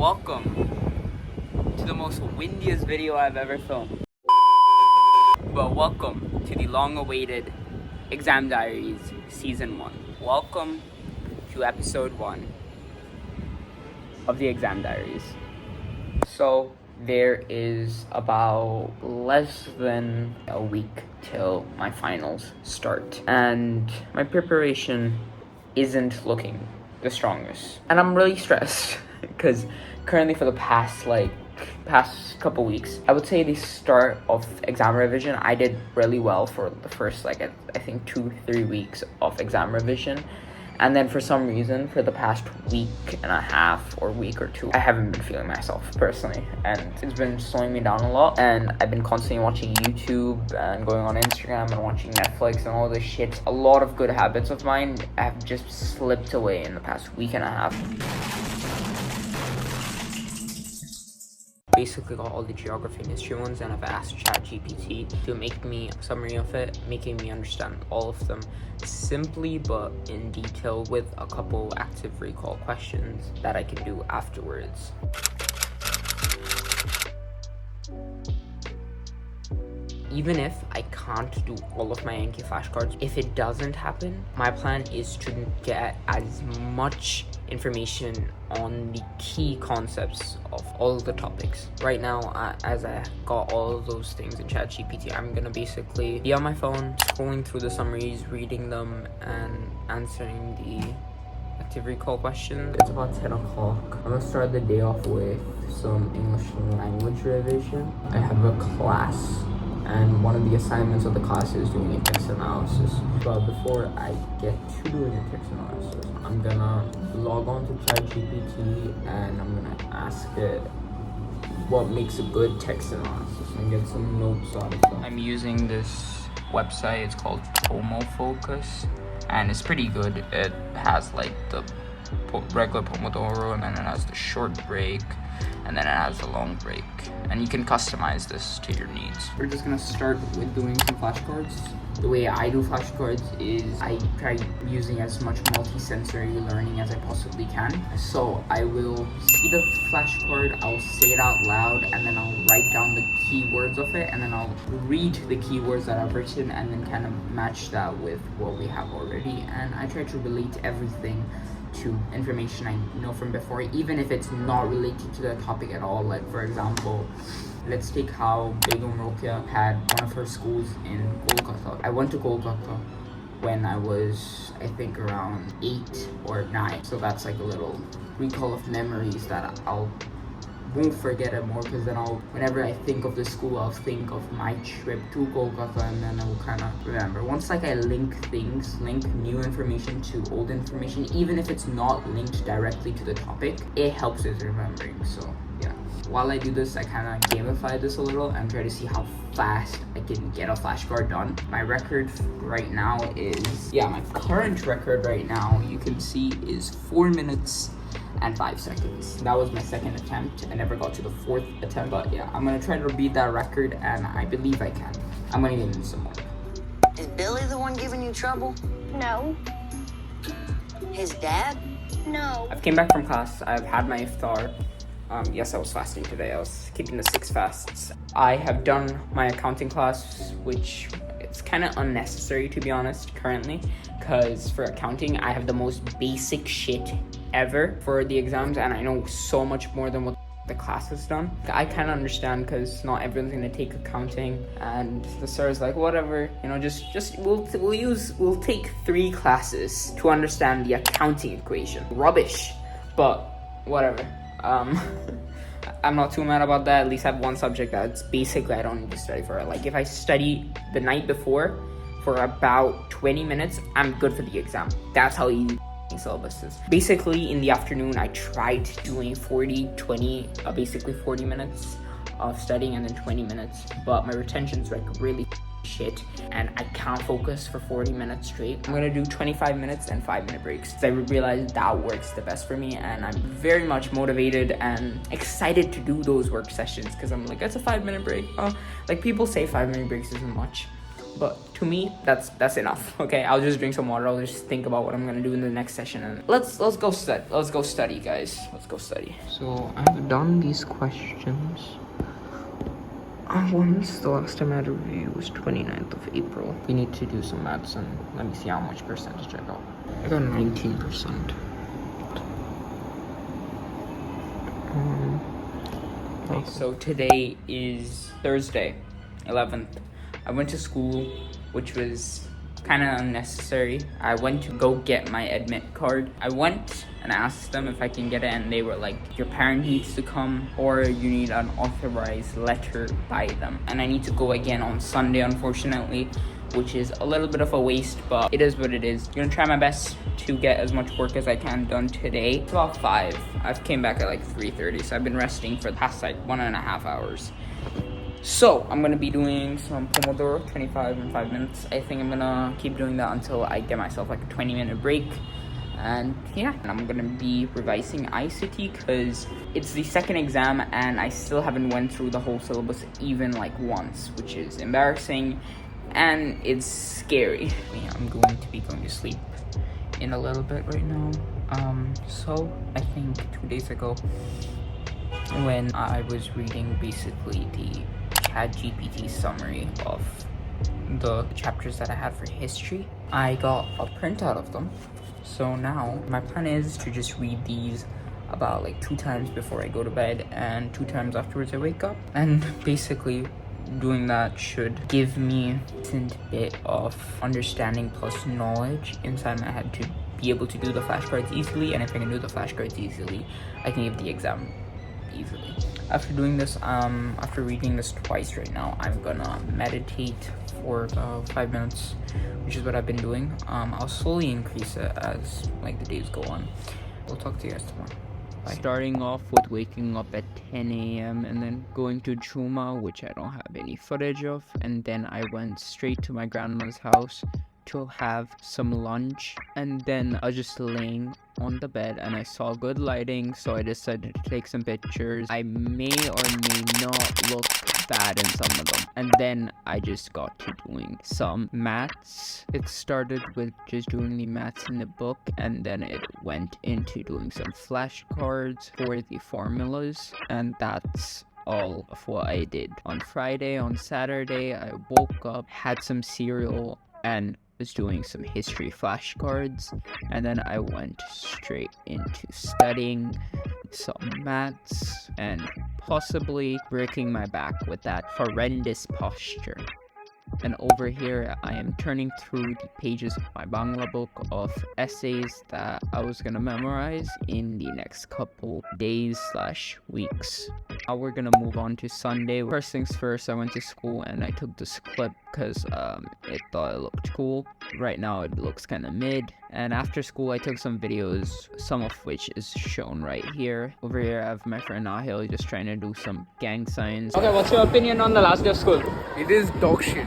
welcome to the most windiest video I've ever filmed. But welcome to the long-awaited Exam Diaries Season 1. Welcome to Episode 1 of the Exam Diaries. So there is about less than a week till my finals start, and my preparation isn't looking the strongest, and I'm really stressed because currently for the past couple weeks, I would say the start of exam revision, I did really well for the first I think 2-3 weeks of exam revision. And then for some reason, for the past week and a half or week or two, I haven't been feeling myself personally. And it's been slowing me down a lot. And I've been constantly watching YouTube and going on Instagram and watching Netflix and all this shit. A lot of good habits of mine have just slipped away in the past week and a half. Basically got all the geography and history ones, and I've asked ChatGPT to make me a summary of it, making me understand all of them simply but in detail with a couple active recall questions that I can do afterwards. Even if I can't do all of my Yankee flashcards, if it doesn't happen, my plan is to get as much information on the key concepts of all of the topics. Right now, as I got all of those things in ChatGPT, I'm gonna basically be on my phone, scrolling through the summaries, reading them, and answering the active recall questions. It's about 10 o'clock. I'm gonna start the day off with some English language revision. I have a class, and one of the assignments of the class is doing a text analysis. But before I get to doing a text analysis, I'm gonna log on to ChatGPT and I'm gonna ask it what makes a good text analysis and get some notes out of them. I'm using this website. It's called Tomo Focus, and it's pretty good. It has the regular Pomodoro, and then it has the short break, and then it has a long break, and you can customize this to your needs. We're just gonna start with doing some flashcards. The way I do flashcards is I try using as much multi-sensory learning as I possibly can. So I will see the flashcard, I'll say it out loud, and then I'll write down the keywords of it, and then I'll read the keywords that I've written and then kind of match that with what we have already. And I try to relate everything to information I know from before, even if it's not related to the topic at all. Like, for example, let's take how Begum Rokia had one of her schools in Kolkata. I went to Kolkata when I was, I think, around 8 or 9. So that's like a little recall of memories that won't forget it more, because then whenever I think of the school, I'll think of my trip to Kolkata, and then I will kind of remember. Once I link new information to old information, even if it's not linked directly to the topic, it helps with remembering. So yeah, while I do this, I kind of gamify this a little and try to see how fast I can get a flashcard done. My record right now my current record right now, you can see, is 4 minutes and 5 seconds. That was my second attempt. I never got to the 4th attempt, but yeah, I'm gonna try to beat that record, and I believe I can. I'm gonna give him some more. Is Billy the one giving you trouble? No. His dad? No. I've came back from class. I've had my iftar. Yes, I was fasting today. I was keeping the 6 fasts. I have done my accounting class, which it's kind of unnecessary, to be honest, currently, because for accounting, I have the most basic shit ever for the exams, and I know so much more than what the class has done. I kind of understand, because not everyone's gonna take accounting, and the sir is like, whatever, we'll take 3 classes to understand the accounting equation. Rubbish, but whatever. I'm not too mad about that. At least I have one subject that's basically I don't need to study for it. Like, if I study the night before for about 20 minutes, I'm good for the exam. That's how easy syllabus is. Basically, in the afternoon, I tried doing 40 minutes of studying and then 20 minutes, but my retention's really shit, and I can't focus for 40 minutes straight. I'm gonna do 25 minutes and 5-minute breaks, because I realized that works the best for me, and I'm very much motivated and excited to do those work sessions, because I'm like, that's a 5-minute break. People say 5-minute breaks isn't much. But to me, that's enough. Okay, I'll just drink some water. I'll just think about what I'm gonna do in the next session, and let's go study. Let's go study, guys. Let's go study. So I've done these questions. Once the last time I had a review was 29th of April. We need to do some maths, and let me see how much percentage I got. I got 19%. Okay, so today is Thursday, 11th. I went to school, which was kind of unnecessary. I went to go get my admit card. I went and asked them if I can get it, and they were like, your parent needs to come, or you need an authorized letter by them. And I need to go again on Sunday, unfortunately, which is a little bit of a waste, but it is what it is. I'm gonna try my best to get as much work as I can done today. It's about 5. I've came back at like 3:30, so I've been resting for the past like 1.5 hours. So I'm gonna be doing some Pomodoro, 25 and 5 minutes. I think I'm gonna keep doing that until I get myself like a 20-minute break. And yeah, and I'm gonna be revising ICT because it's the second exam and I still haven't went through the whole syllabus even like once, which is embarrassing and it's scary. Yeah, I'm going to be going to sleep in a little bit right now. So I think 2 days ago, when I was reading basically the ChatGPT summary of the chapters that I had for history, I got a printout of them. So now my plan is to just read these about like 2 times before I go to bed and 2 times afterwards I wake up. And basically doing that should give me a decent bit of understanding plus knowledge inside my head to be able to do the flashcards easily. And if I can do the flashcards easily, I can give the exam easily. After doing this, after reading this twice right now, I'm gonna meditate for 5 minutes, which is what I've been doing. I'll slowly increase it as like the days go on. We'll talk to you guys tomorrow. Bye. Starting off with waking up at 10 a.m. and then going to Juma, which I don't have any footage of, and then I went straight to my grandma's house to have some lunch, and then I was just laying on the bed and I saw good lighting, so I decided to take some pictures. I may or may not look bad in some of them, and then I just got to doing some maths. It started with just doing the maths in the book, and then it went into doing some flashcards for the formulas, and that's all of what I did. On Friday, on Saturday, I woke up, had some cereal, and was doing some history flashcards, and then I went straight into studying some maths and possibly breaking my back with that horrendous posture. And over here, I am turning through the pages of my Bangla book of essays that I was gonna memorize in the next couple days / weeks. Now we're gonna move on to Sunday. First things first, I went to school and I took this clip because it thought it looked cool. Right now it looks kind of mid. And after school, I took some videos, some of which is shown right here. Over here, I have my friend Ahil just trying to do some gang signs. Okay, what's your opinion on the last day of school? It is dog shit.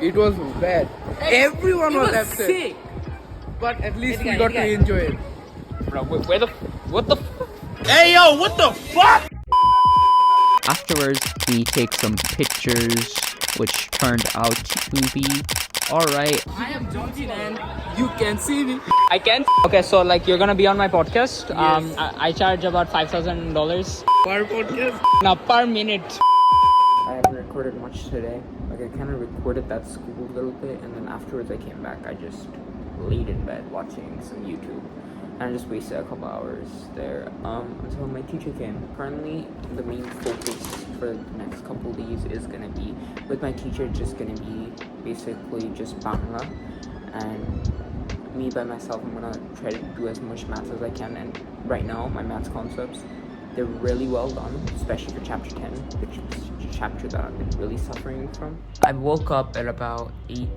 It was bad. Everyone was upset. Sick. But at least we got to enjoy it. Bro, what the Hey yo, what the fuck? Afterwards, we take some pictures, which turned out to be alright. I am Georgie and you can see me. I can? Okay, so like you're gonna be on my podcast. Yes. I charge about $5,000. Per podcast. Now per minute. I haven't recorded much today. Like I kind of recorded that school a little bit, and then afterwards I came back. I just laid in bed watching some YouTube, and I just wasted a couple hours there until my teacher came. Currently, the main focus for the next couple of days is gonna be with my teacher. Just gonna be basically just Bangla, and me by myself. I'm gonna try to do as much maths as I can. And right now, my maths concepts, they're really well done, especially for chapter 10, which is a chapter that I've been really suffering from. I woke up at about 8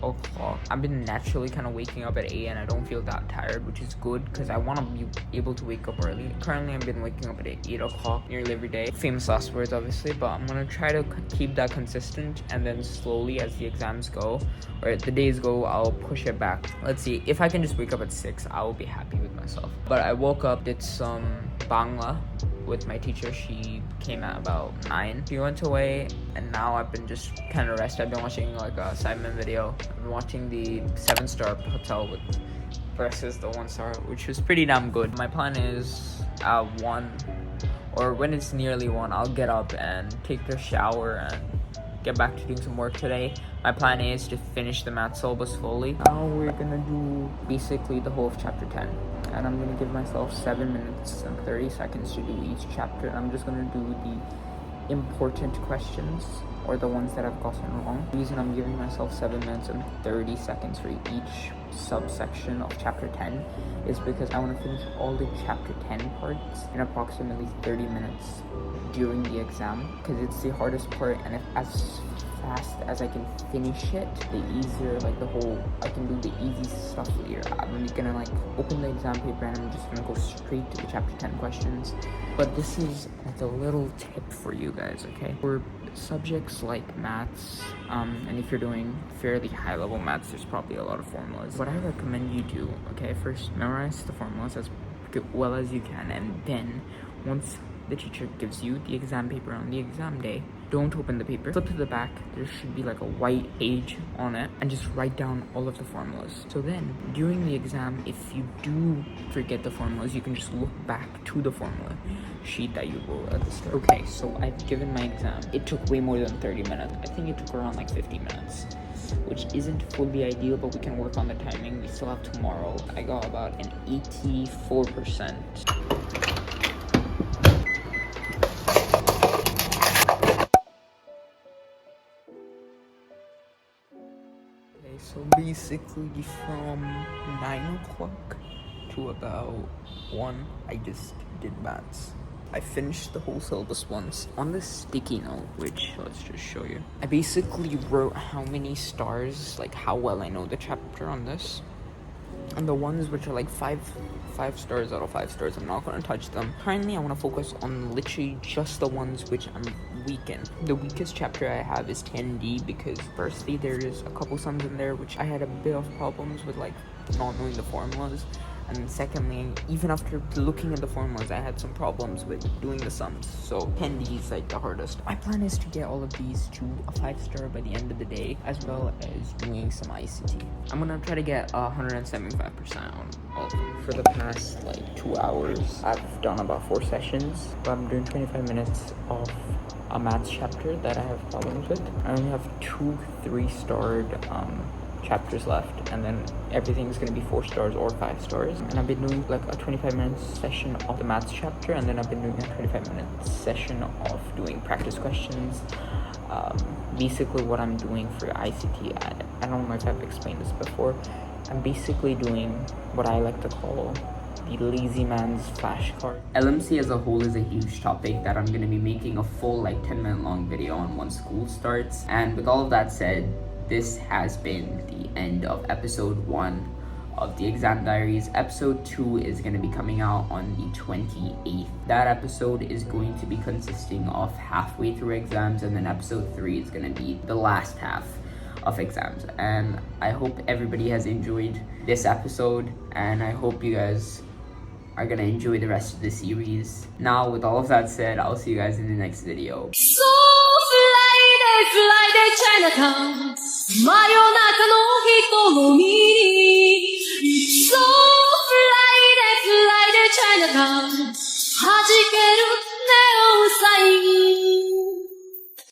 o'clock. I've been naturally kind of waking up at 8 and I don't feel that tired, which is good because I want to be able to wake up early. Currently, I've been waking up at 8 o'clock nearly every day. Famous last words, obviously, but I'm going to try to keep that consistent, and then slowly as the exams go, or the days go, I'll push it back. Let's see, if I can just wake up at 6, I will be happy with myself. But I woke up, did some Bangla with my teacher. She came at about 9. We went went away, and now I've been just kind of rested. I've been watching like a Simon video. I've been watching the 7-star hotel with versus the 1-star, which was pretty damn good. My plan is at 1, or when it's nearly 1, I'll get up and take a shower and get back to doing some work today. My plan is to finish the math syllabus fully. Now we're gonna do basically the whole of chapter 10, and I'm gonna give myself 7 minutes and 30 seconds to do each chapter. And I'm just gonna do the important questions, or the ones that I've gotten wrong. The reason I'm giving myself 7 minutes and 30 seconds for each subsection of chapter 10 is because I want to finish all the chapter 10 parts in approximately 30 minutes during the exam, because it's the hardest part, and if as fast as I can finish it, the easier, like I can do the easy stuff later. I'm gonna like open the exam paper and I'm just gonna go straight to the chapter 10 questions. But this is like a little tip for you guys, okay? For subjects like maths, and if you're doing fairly high level maths, there's probably a lot of formulas. What I recommend you do, okay, first memorize the formulas as well as you can, and then once the teacher gives you the exam paper on the exam day, don't open the paper, flip to the back. There should be like a white page on it, and just write down all of the formulas. So then during the exam, if you do forget the formulas, you can just look back to the formula sheet that you wrote at the start. Okay, so I've given my exam. It took way more than 30 minutes. I think it took around like 50 minutes, which isn't fully ideal, but we can work on the timing. We still have tomorrow. I got about an 84%. So basically from 9 o'clock to about 1, I just did maths. I finished the whole syllabus once. On the sticky note, which let's just show you, I basically wrote how many stars, like how well I know the chapter on this. And the ones which are like 5 stars out of 5 stars, I'm not going to touch them. Currently, I want to focus on literally just the ones which I'm weak in. The weakest chapter I have is 10D, because firstly, there's a couple sums in there which I had a bit of problems with, like not knowing the formulas. And secondly, even after looking at the formulas, I had some problems with doing the sums. So 10D is like the hardest. My plan is to get all of these to a 5-star by the end of the day, as well as doing some ICT. I'm gonna try to get 175% on all of them. For the past like 2 hours, I've done about 4 sessions, but I'm doing 25 minutes of a maths chapter that I have problems with. I only have 2 3-starred chapters left, and then everything's going to be 4 stars or 5 stars. And I've been doing like a 25-minute session of the maths chapter, and then I've been doing a 25-minute session of doing practice questions. Basically what I'm doing for ICT, I don't know if I've explained this before, I'm basically doing what I like to call the lazy man's flashcard. LMC as a whole is a huge topic that I'm going to be making a full like 10-minute long video on once school starts. And with all of that said, this has been the end of episode 1 of the Exam Diaries. Episode 2 is going to be coming out on the 28th. That episode is going to be consisting of halfway through exams, and then episode 3 is going to be the last half of exams. And I hope everybody has enjoyed this episode, and I hope you guys are going to enjoy the rest of the series. Now, with all of that said, I'll see you guys in the next video. So fly day Chinatown 真夜中の人混みに